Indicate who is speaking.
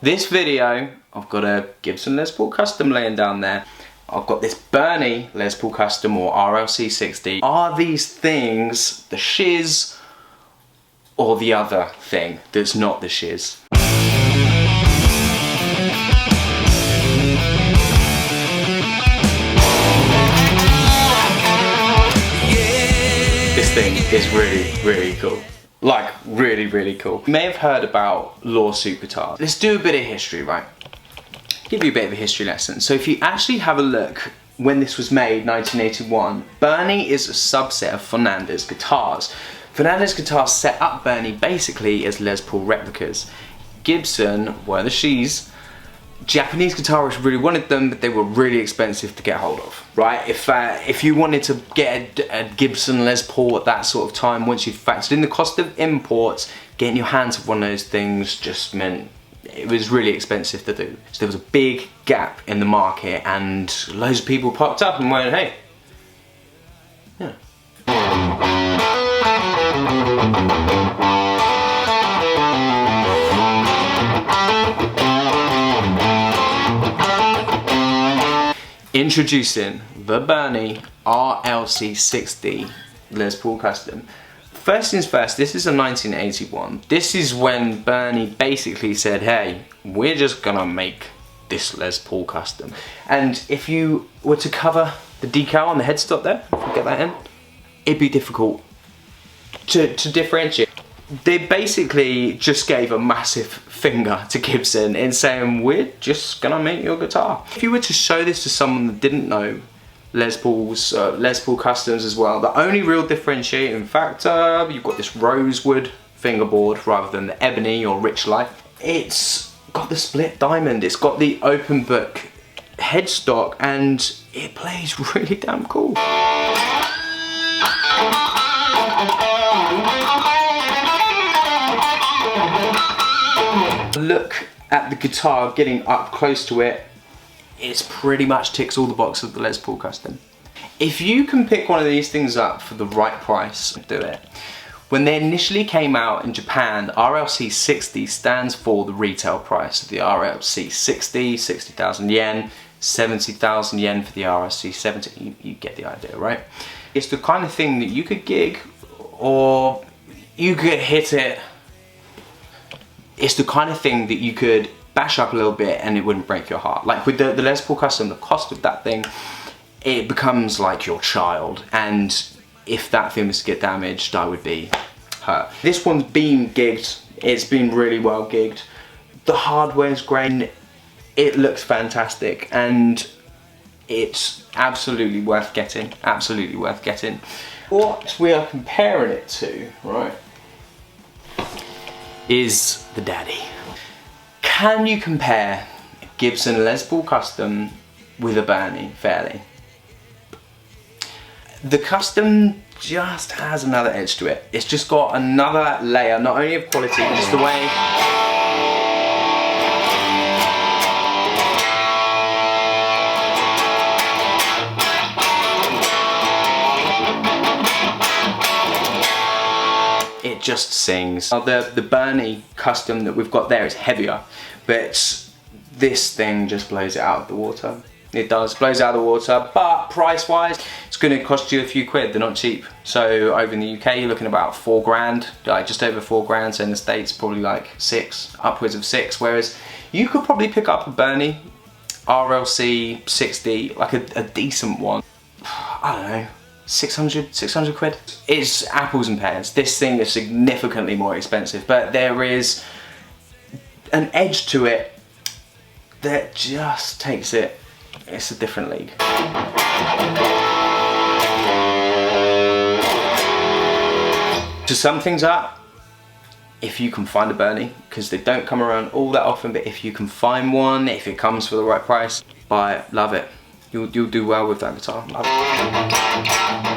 Speaker 1: This video, I've got a Gibson Les Paul Custom laying down there. I've got this Burny Les Paul Custom or RLC60. Are these things the shiz or the other thing that's not the shiz? This thing is really cool. Like, really cool. You may have heard about lawsuit guitars. Let's do a bit of history, right? Give you a bit of a history lesson. So if you actually have a look when this was made, 1981, Burny is a subset of Fernandez guitars. Fernandez guitars set up Burny basically as Les Paul replicas. Gibson were the shiz. Japanese guitarists really wanted them, but they were really expensive to get hold of, right? If you wanted to get a Gibson Les Paul at that sort of time, once you factored in the cost of imports, getting your hands on one of those things just meant it was really expensive to do. So there was a big gap in the market, and loads of people popped up and went, hey, yeah. Introducing the Burny RLC60 Les Paul Custom. First things first, this is a 1981. This is when Burny basically said, hey, we're just gonna make this Les Paul Custom. And if you were to cover the decal on the headstock there, if you get that in, it'd be difficult to differentiate. They basically just gave a massive finger to Gibson in saying, we're just gonna make your guitar. If you were to show this to someone that didn't know Les Paul Customs as well, the only real differentiating factor, you've got this rosewood fingerboard rather than the ebony or rich light. It's got the split diamond, it's got the open book headstock, and it plays really damn cool. Look at the guitar, getting up close to it, it pretty much ticks all the boxes of the Les Paul Custom. If you can pick one of these things up for the right price, do it. When they initially came out in Japan, RLC60 stands for the retail price of the RLC60, 60,000 yen, 70,000 yen for the RLC70, you get the idea, right? It's the kind of thing that you could gig or you could hit it. It's the kind of thing that you could bash up a little bit and it wouldn't break your heart. Like with the Les Paul Custom, the cost of that thing, it becomes like your child. And if that thing was to get damaged, I would be hurt. This one's been gigged. It's been really well gigged. The hardware's great. It looks fantastic. And it's absolutely worth getting. Absolutely worth getting. What we are comparing it to, right, is the daddy. Can you compare a Gibson Les Paul Custom with a Burny fairly? The Custom just has another edge to it. It's just got another layer, not only of quality, but just the way it just sings. The Burny Custom that we've got there is heavier, but this thing just blows it out of the water. It does, blows it out of the water, but price-wise, it's gonna cost you a few quid, they're not cheap. So over in the UK, you're looking about 4 grand, like just over 4 grand, so in the States, probably like 6, upwards of 6, whereas you could probably pick up a Burny RLC60, like a decent one, I don't know, 600 quid. It's apples and pears. This thing is significantly more expensive, but there is an edge to it that just takes it, it's a different league. To sum things up, if you can find a Burny, because they don't come around all that often, but if you can find one, if it comes for the right price, buy it, love it. You'll do well with that guitar. Love it.